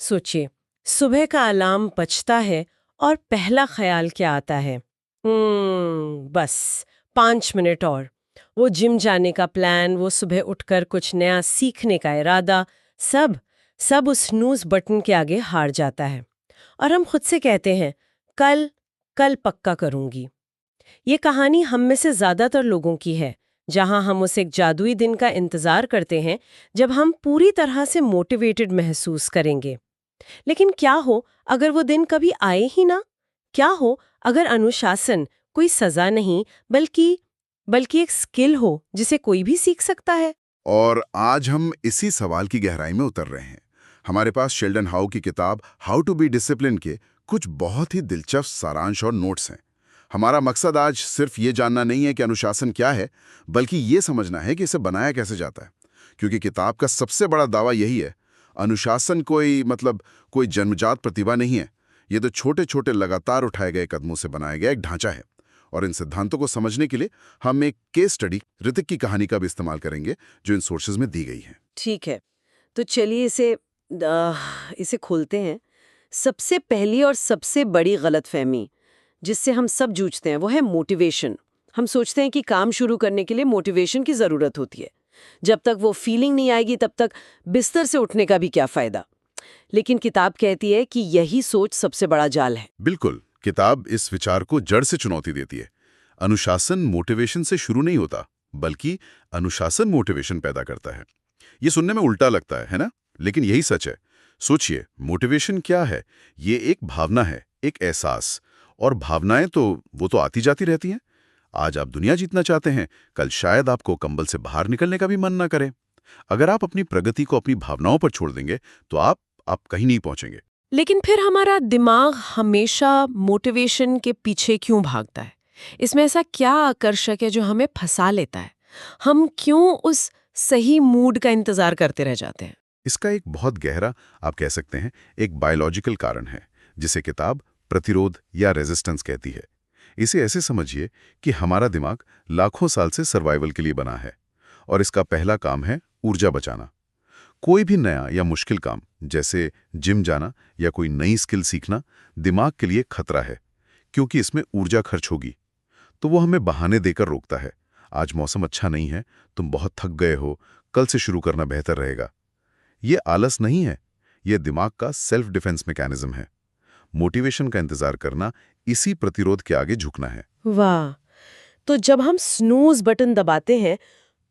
सोचिए, सुबह का अलार्म बजता है और पहला ख्याल क्या आता है? बस 5 मिनट और। वो जिम जाने का प्लान, वो सुबह उठकर कुछ नया सीखने का इरादा, सब सब उस स्नूज बटन के आगे हार जाता है। और हम खुद से कहते हैं, कल कल पक्का करूंगी। ये कहानी हम में से ज्यादातर लोगों की है, जहां हम उस एक जादुई दिन का इंतजार करते हैं जब हम पूरी तरह से मोटिवेटेड महसूस करेंगे। लेकिन क्या हो अगर वो दिन कभी आए ही ना? क्या हो अगर अनुशासन कोई सजा नहीं बल्कि बल्कि एक स्किल हो जिसे कोई भी सीख सकता है? और आज हम इसी सवाल की गहराई में उतर रहे हैं। हमारे पास शेल्डन हाउ की किताब हाउ टू बी डिसिप्लिन के कुछ बहुत ही दिलचस्प सारांश और नोट्स हैं। हमारा मकसद आज सिर्फ ये जानना नहीं है कि अनुशासन क्या है, बल्कि ये समझना है कि इसे बनाया कैसे जाता है। क्योंकि किताब का सबसे बड़ा दावा यही है, अनुशासन कोई जन्मजात प्रतिभा नहीं है। ये तो छोटे छोटे लगातार उठाए गए कदमों से बनाया गया एक ढांचा है। और इन सिद्धांतों को समझने के लिए हम एक केस स्टडी ऋतिक की कहानी का भी इस्तेमाल करेंगे, जो इन सोर्सेज में दी गई है। ठीक है, तो चलिए इसे खोलते हैं। सबसे पहली और सबसे बड़ी गलतफहमी जिससे हम सब जूझते हैं वो है मोटिवेशन। हम सोचते हैं कि काम शुरू करने के लिए मोटिवेशन की जरूरत होती है। जब तक वो फीलिंग नहीं आएगी तब तक बिस्तर से उठने का भी क्या फायदा। लेकिन किताब कहती है कि यही सोच सबसे बड़ा जाल है। बिल्कुल, किताब इस विचार को जड़ से चुनौती देती है। अनुशासन मोटिवेशन से शुरू नहीं होता, बल्कि अनुशासन मोटिवेशन पैदा करता है। ये सुनने में उल्टा लगता है ना? लेकिन यही सच है। सोचिए, मोटिवेशन क्या है? ये एक भावना है, एक एहसास। और भावनाएं तो वो तो आती जाती रहती हैं। आज आप दुनिया जीतना चाहते हैं, कल शायद आपको कंबल से बाहर निकलने का भी मन ना करे। अगर आप अपनी प्रगति को अपनी भावनाओं पर छोड़ देंगे, तो आप कहीं नहीं पहुंचेंगे। लेकिन फिर हमारा दिमाग हमेशा मोटिवेशन के पीछे क्यों भागता है? इसमें ऐसा क्या आकर्षक है जो हमें फंसा लेता है? हम क्यों उस सही मूड का इंतजार करते रह जाते हैं? इसका एक बहुत गहरा, आप कह सकते हैं, एक बायोलॉजिकल कारण है, जिसे किताब प्रतिरोध या रेजिस्टेंस कहती है। इसे ऐसे समझिए कि हमारा दिमाग लाखों साल से सर्वाइवल के लिए बना है, और इसका पहला काम है ऊर्जा बचाना। कोई भी नया या मुश्किल काम, जैसे जिम जाना या कोई नई स्किल सीखना, दिमाग के लिए खतरा है, क्योंकि इसमें ऊर्जा खर्च होगी। तो वो हमें बहाने देकर रोकता है। आज मौसम अच्छा नहीं है, तुम बहुत थक गए हो, कल से शुरू करना बेहतर रहेगा। ये आलस नहीं है, ये दिमाग का सेल्फ डिफेंस मैकेनिज्म है। मोटिवेशन का इंतजार करना इसी प्रतिरोध के आगे झुकना है। वाह! तो जब हम स्नूज बटन दबाते हैं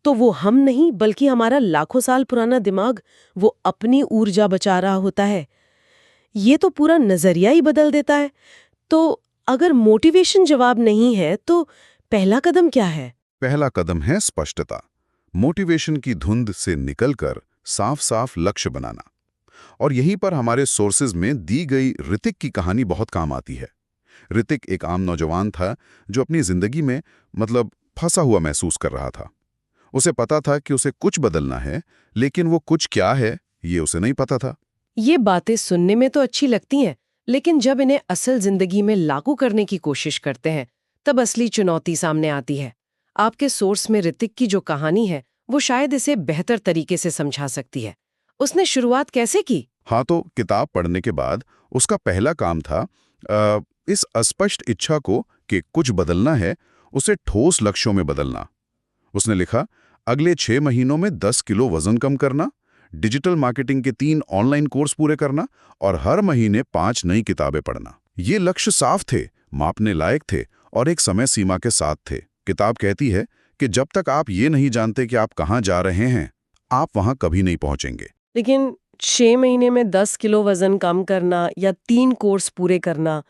तो वो हम नहीं बल्कि हमारा लाखों साल पुराना दिमाग वो अपनी ऊर्जा बचा रहा होता है। ये तो पूरा नजरिया ही बदल देता है। तो अगर मोटिवेशन जवाब नहीं है तो पहला कदम क्या है? पहला कदम है स्पष्टता। मोटिवेशन की धुंध से निकलकर साफ साफ लक्ष्य बनाना। और यहीं पर हमारे सोर्सेज में दी गई ऋतिक की कहानी बहुत काम आती है। ऋतिक एक आम नौजवान था जो अपनी जिंदगी में फंसा हुआ महसूस कर रहा था। उसे पता था कि उसे कुछ बदलना है, लेकिन वो कुछ क्या है, ये उसे नहीं पता था। ये बातें सुनने में तो अच्छी लगती हैं, लेकिन जब इन्हें असल जिंदगी में लागू करने की कोशिश करते हैं, तब असली चुनौती सामने आती है। आपके सोर्स में ऋतिक की जो कहानी है, वो शायद इसे बेहतर तरीके से समझा सकती है। उसने शुरुआत कैसे की? हाँ, तो किताब पढ़ने के बाद उसका पहला काम था इस अस्पष्ट इच्छा को कि कुछ बदलना है, उसे ठोस लक्ष्यों में बदलना। उसने लिखा, अगले 6 महीनों में 10 किलो वजन कम करना, डिजिटल मार्केटिंग के 3 ऑनलाइन कोर्स पूरे करना और हर महीने 5 नई किताबें पढ़ना। ये लक्ष्य साफ थे, मापने लायक थे और एक समय सीमा के साथ थे। किताब कहती है कि जब तक आप ये नहीं जानते कि आप कहाँ जा रहे हैं, आप वहाँ कभी नहीं पहुँचेंगे। लेकिन 6 महीने में 10 किलो वजन कम करना या 3 कोर्स पूरे करना,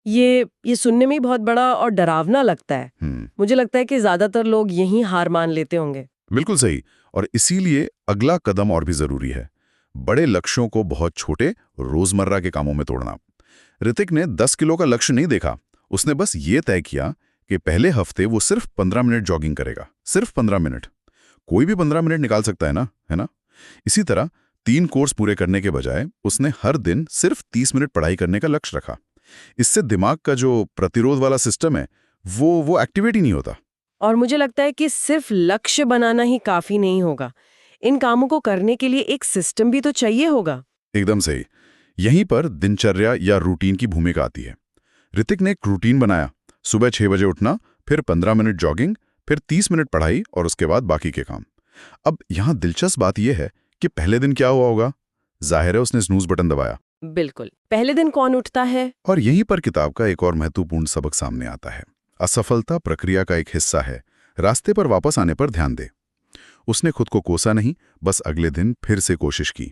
ये सुनने में ही बहुत बड़ा और डरावना लगता है। मुझे लगता है कि ज्यादातर लोग यहीं हार मान लेते होंगे। बिल्कुल सही। और इसीलिए अगला कदम और भी जरूरी है, बड़े लक्ष्यों को बहुत छोटे रोजमर्रा के कामों में तोड़ना। ऋतिक ने 10 किलो का लक्ष्य नहीं देखा, उसने बस ये तय किया कि पहले हफ्ते वो सिर्फ 15 मिनट जॉगिंग करेगा। सिर्फ 15 मिनट। कोई भी 15 मिनट निकाल सकता है ना? इसी तरह 3 कोर्स पूरे करने के बजाय उसने हर दिन सिर्फ 30 मिनट पढ़ाई करने का लक्ष्य रखा। इससे दिमाग का जो प्रतिरोध वाला सिस्टम है, वो एक्टिवेट ही नहीं होता। और मुझे लगता है कि सिर्फ लक्ष्य बनाना ही काफी नहीं होगा। इन कामों को करने के लिए एक सिस्टम भी तो चाहिए होगा। एकदम सही। यहीं पर दिनचर्या या रूटीन की भूमिका आती है। ऋतिक ने एक रूटीन बनाया, सुबह 6 बजे उठना, फिर 15 मिनट जॉगिंग, फिर 30 मिनट पढ़ाई और उसके बाद बाकी के काम। अब यहाँ दिलचस्प बात यह है कि पहले दिन क्या हुआ होगा? जाहिर है उसने स्नूज बटन दबाया। बिल्कुल, पहले दिन कौन उठता है? और यहीं पर किताब का एक और महत्वपूर्ण सबक सामने आता है। असफलता प्रक्रिया का एक हिस्सा है, रास्ते पर वापस आने पर ध्यान दे। उसने खुद को कोसा नहीं, बस अगले दिन फिर से कोशिश की।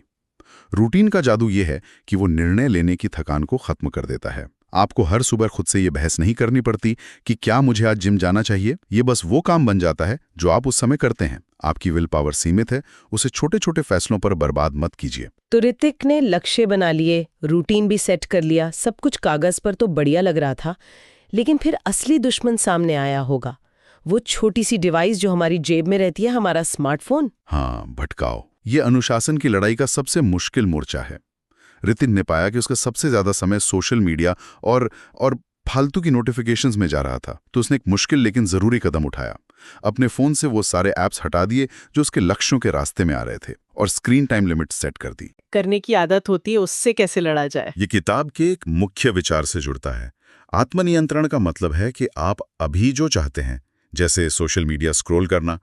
रूटीन का जादू यह है कि वो निर्णय लेने की थकान को खत्म कर देता है। आपको हर सुबह खुद से ये बहस नहीं करनी पड़ती कि क्या मुझे आज जिम जाना चाहिए। ये बस वो काम बन जाता है जो आप उस समय करते हैं। आपकी विल पावर सीमित है, उसे छोटे छोटे फैसलों पर बर्बाद मत कीजिए। तो ऋतिक ने लक्ष्य बना लिए, रूटीन भी सेट कर लिया, सब कुछ कागज पर तो बढ़िया लग रहा था, लेकिन फिर असली दुश्मन सामने आया होगा। वो छोटी सी डिवाइस जो हमारी जेब में रहती है, हमारा स्मार्टफोन। हाँ, भटकाओ। ये अनुशासन की लड़ाई का सबसे मुश्किल मोर्चा है। ऋतिक ने पाया कि उसका सबसे ज्यादा समय सोशल मीडिया और फालतू की नोटिफिकेशंस में जा रहा था। तो उसने एक मुश्किल लेकिन जरूरी कदम उठाया। अपने फोन से वो सारे ऐप्स हटा दिए जो उसके लक्ष्यों के रास्ते में आ रहे थे और स्क्रीन टाइम लिमिट सेट कर दी। करने की आदत होती है, उससे कैसे लड़ा जाए? ये किताब के एक मुख्य विचार से जुड़ता है। आत्मनियंत्रण का मतलब है कि आप अभी जो चाहते हैं, जैसे सोशल मीडिया स्क्रॉल करना,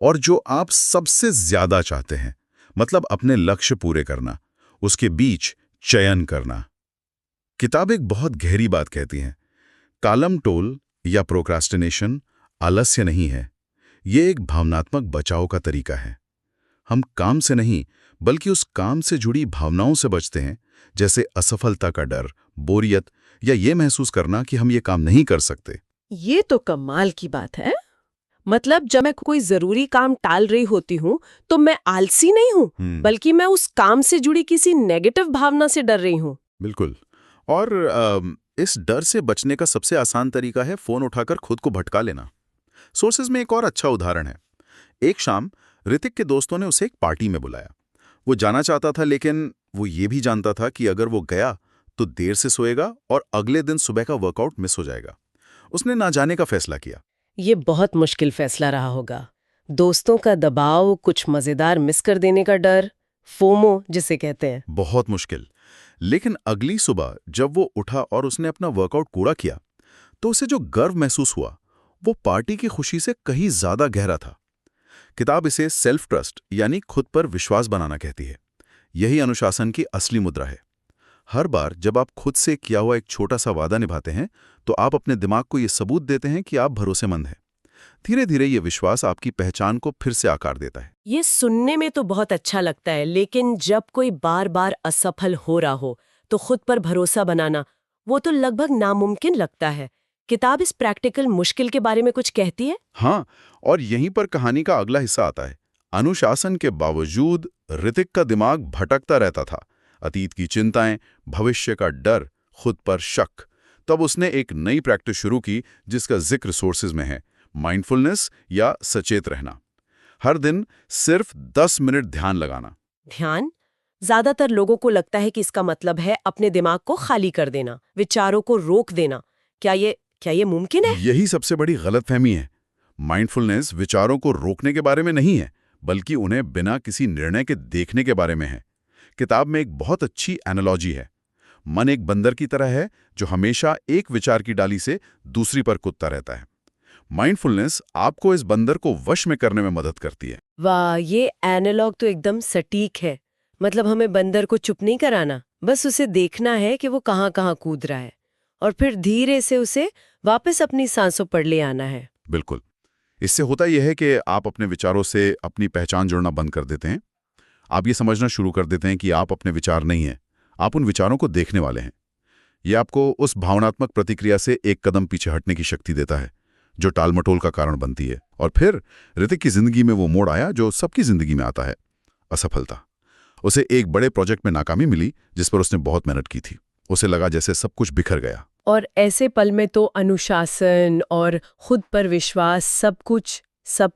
और जो आप सबसे ज्यादा चाहते हैं, मतलब अपने लक्ष्य पूरे करना, उसके बीच चयन करना। किताब एक बहुत गहरी बात कहती है। कालम टोल या प्रोक्रास्टिनेशन आलस्य नहीं है, ये एक भावनात्मक बचाव का तरीका है। हम काम से नहीं बल्कि उस काम से जुड़ी भावनाओं से बचते हैं, जैसे असफलता का डर, बोरियत या ये महसूस करना कि हम ये काम नहीं कर सकते। ये तो कमाल की बात है। मतलब जब मैं कोई जरूरी काम टाल रही होती हूँ तो मैं आलसी नहीं हूँ, बल्कि मैं उस काम से जुड़ी किसी नेगेटिव भावना से डर रही हूँ। बिल्कुल। और इस डर से बचने का सबसे आसान तरीका है फोन उठाकर खुद को भटका लेना। सोर्सेज में एक और अच्छा उदाहरण है। एक शाम ऋतिक के दोस्तों ने उसे एक पार्टी में बुलाया। वो जाना चाहता था, लेकिन वो ये भी जानता था कि अगर वो गया तो देर से सोएगा और अगले दिन सुबह का वर्कआउट मिस हो जाएगा। उसने ना जाने का फैसला किया। ये बहुत मुश्किल फैसला रहा होगा। दोस्तों का दबाव, कुछ मजेदार मिस कर देने का डर, फोमो जिसे कहते हैं। बहुत मुश्किल। लेकिन अगली सुबह जब वो उठा और उसने अपना वर्कआउट पूरा किया, तो उसे जो गर्व महसूस हुआ वो पार्टी की खुशी से कहीं ज्यादा गहरा था। किताब इसे सेल्फ ट्रस्ट यानी खुद पर विश्वास बनाना कहती है। यही अनुशासन की असली मुद्रा है। हर बार जब आप खुद से किया हुआ एक छोटा सा वादा निभाते हैं, तो आप अपने दिमाग को यह सबूत देते हैं कि आप भरोसेमंद हैं। धीरे धीरे ये विश्वास आपकी पहचान को फिर से आकार देता है। ये सुनने में तो बहुत अच्छा लगता है, लेकिन जब कोई बार बार असफल हो रहा हो तो खुद पर भरोसा बनाना वो तो लगभग नामुमकिन लगता है। किताब इस प्रैक्टिकल मुश्किल के बारे में कुछ कहती है? हाँ, और यहीं पर कहानी का अगला हिस्सा आता है। अनुशासन के बावजूद ऋतिक का दिमाग भटकता रहता था। अतीत की चिंताएं, भविष्य का डर, खुद पर शक। तब उसने एक नई प्रैक्टिस शुरू की जिसका जिक्र सोर्सेज में है, माइंडफुलनेस या सचेत रहना। हर दिन सिर्फ 10 मिनट ध्यान लगाना। ध्यान? ज्यादातर लोगों को लगता है कि इसका मतलब है अपने दिमाग को खाली कर देना, विचारों को रोक देना। क्या ये मुमकिन है? यही सबसे बड़ी गलतफहमी है। माइंडफुलनेस विचारों को रोकने के बारे में नहीं है, बल्कि उन्हें बिना किसी निर्णय के देखने के बारे में है। किताब में एक बहुत अच्छी एनालॉजी है। मन एक बंदर की तरह है जो हमेशा एक विचार की डाली से दूसरी पर कूदता रहता है। माइंडफुलनेस आपको इस बंदर को वश में करने में मदद करती है। वाह, ये एनालॉग तो एकदम सटीक है। मतलब हमें बंदर को चुप नहीं कराना, बस उसे देखना है कि वो कहाँ कहाँ कूद रहा है और फिर धीरे से उसे वापस अपनी सांसों पर ले आना है। बिल्कुल। इससे होता यह है कि आप अपने विचारों से अपनी पहचान जोड़ना बंद कर देते हैं। आप ये समझना शुरू कर देते हैं कि आप अपने विचार नहीं हैं, आप उन विचारों को देखने वाले हैं। यह आपको उस भावनात्मक प्रतिक्रिया से एक कदम पीछे हटने की शक्ति देता है जो टालमटोल का कारण बनती है। और फिर ऋतिक की जिंदगी में वो मोड़ आया जो सबकी जिंदगी में आता है, असफलता। उसे एक बड़े प्रोजेक्ट में नाकामी मिली जिस पर उसने बहुत मेहनत की थी। उसे लगा जैसे सब कुछ बिखर गया। और ऐसे पल में तो अनुशासन और खुद पर विश्वास सब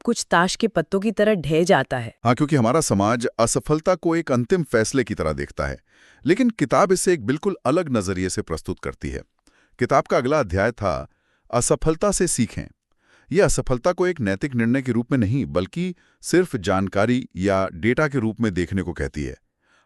कुछ ताश के पत्तों की तरह ढह जाता है। हाँ, क्योंकि हमारा समाज असफलता को एक अंतिम फैसले की तरह देखता है, लेकिन किताब इसे एक बिल्कुल अलग नजरिए से प्रस्तुत करती है। किताब का अगला अध्याय था असफलता से सीखें। यह असफलता को एक नैतिक निर्णय के रूप में नहीं बल्कि सिर्फ जानकारी या डेटा के रूप में देखने को कहती है।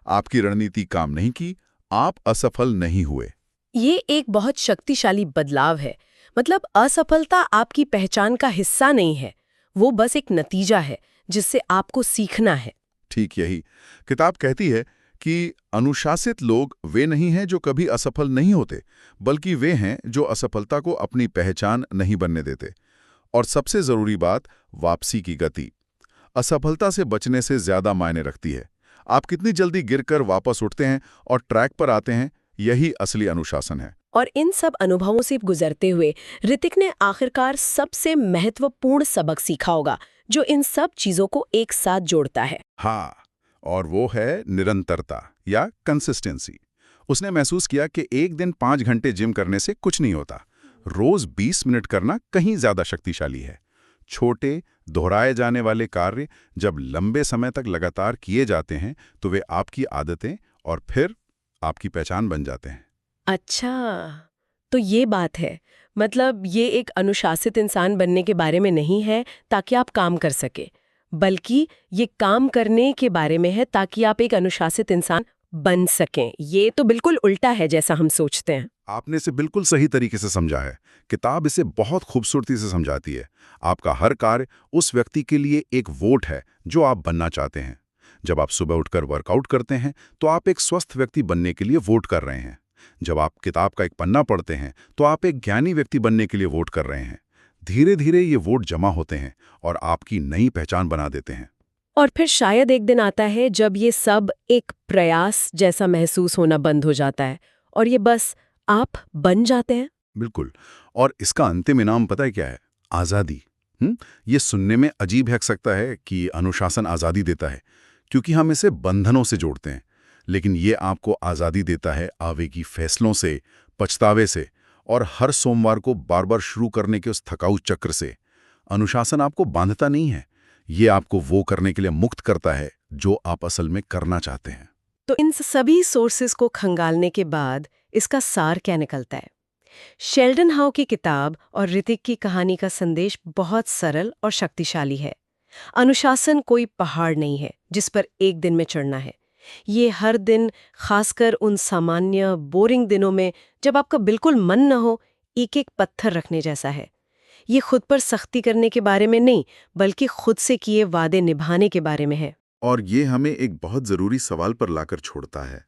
आपकी रणनीति काम नहीं की, आप असफल नहीं हुए। ये एक बहुत शक्तिशाली बदलाव है। मतलब असफलता आपकी पहचान का हिस्सा नहीं है, वो बस एक नतीजा है जिससे आपको सीखना है। ठीक यही किताब कहती है कि अनुशासित लोग वे नहीं हैं जो कभी असफल नहीं होते, बल्कि वे हैं जो असफलता को अपनी पहचान नहीं बनने देते। और सबसे जरूरी बात, वापसी की गति असफलता से बचने से ज्यादा मायने रखती है। आप कितनी जल्दी गिरकर वापस उठते हैं और ट्रैक पर आते हैं, यही असली अनुशासन है। और इन सब अनुभवों से गुजरते हुए ऋतिक ने आखिरकार सबसे महत्वपूर्ण सबक सीखा होगा जो इन सब चीजों को एक साथ जोड़ता है। हाँ, और वो है निरंतरता या कंसिस्टेंसी। उसने महसूस किया कि एक दिन 5 घंटे जिम करने से कुछ नहीं होता, रोज 20 मिनट करना कहीं ज्यादा शक्तिशाली है। छोटे दोहराए जाने वाले कार्य जब लंबे समय तक लगातार किए जाते हैं तो वे आपकी आदतें और फिर आपकी पहचान बन जाते हैं। अच्छा, तो ये बात है। मतलब ये एक अनुशासित इंसान बनने के बारे में नहीं है ताकि आप काम कर सके, बल्कि ये काम करने के बारे में है ताकि आप एक अनुशासित इंसान बन सकें। ये तो बिल्कुल उल्टा है जैसा हम सोचते हैं। आपने इसे बिल्कुल सही तरीके से समझा है। किताब इसे बहुत खूबसूरती से समझाती है। आपका हर कार्य उस व्यक्ति के लिए एक वोट है जो आप बनना चाहते हैं। जब आप सुबह उठकर वर्कआउट करते हैं तो आप एक स्वस्थ व्यक्ति बनने के लिए वोट कर रहे हैं। जब आप किताब का एक पन्ना पढ़ते हैं तो आप एक ज्ञानी व्यक्ति बनने के लिए वोट कर रहे हैं। धीरे धीरे ये वोट जमा होते हैं और आपकी नई पहचान बना देते हैं। और फिर शायद एक दिन आता है जब ये सब एक प्रयास जैसा महसूस होना बंद हो जाता है और ये बस आप बन जाते हैं। बिल्कुल। और इसका अंतिम इनाम पता है क्या है? आज़ादी। ये सुनने में अजीब लग सकता है कि अनुशासन आज़ादी देता है, क्योंकि हम इसे बंधनों से जोड़ते हैं। लेकिन ये आपको आज़ादी देता है आवेगी फैसलों से, पछतावे से और हर सोमवार को बार बार शुरू करने के उस थकाऊ चक्र से। अनुशासन आपको बांधता नहीं है, ये आपको वो करने के लिए मुक्त करता है जो आप असल में करना चाहते हैं। तो इन सभी सोर्सेस को खंगालने के बाद इसका सार क्या निकलता है? शेल्डन हाउ की किताब और ऋतिक की कहानी का संदेश बहुत सरल और शक्तिशाली है। अनुशासन कोई पहाड़ नहीं है जिस पर एक दिन में चढ़ना है। ये हर दिन, खासकर उन सामान्य बोरिंग दिनों में जब आपका बिल्कुल मन न हो, एक एक पत्थर रखने जैसा है। ये खुद पर सख्ती करने के बारे में नहीं, बल्कि खुद से किए वादे निभाने के बारे में है। और ये हमें एक बहुत ज़रूरी सवाल पर लाकर छोड़ता है।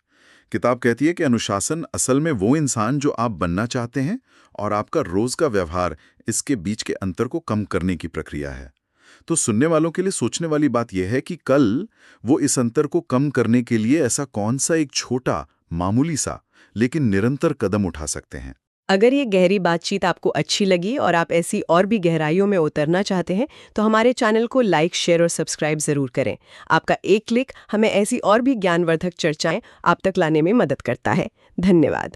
किताब कहती है कि अनुशासन असल में वो इंसान जो आप बनना चाहते हैं और आपका रोज का व्यवहार इसके बीच के अंतर को कम करने की प्रक्रिया है। तो सुनने वालों के लिए सोचने वाली बात यह है कि कल वो इस अंतर को कम करने के लिए ऐसा कौन सा एक छोटा, मामूली सा लेकिन निरंतर कदम उठा सकते हैं। अगर ये गहरी बातचीत आपको अच्छी लगी और आप ऐसी और भी गहराइयों में उतरना चाहते हैं तो हमारे चैनल को लाइक, शेयर और सब्सक्राइब जरूर करें। आपका एक क्लिक हमें ऐसी और भी ज्ञानवर्धक चर्चाएं आप तक लाने में मदद करता है। धन्यवाद।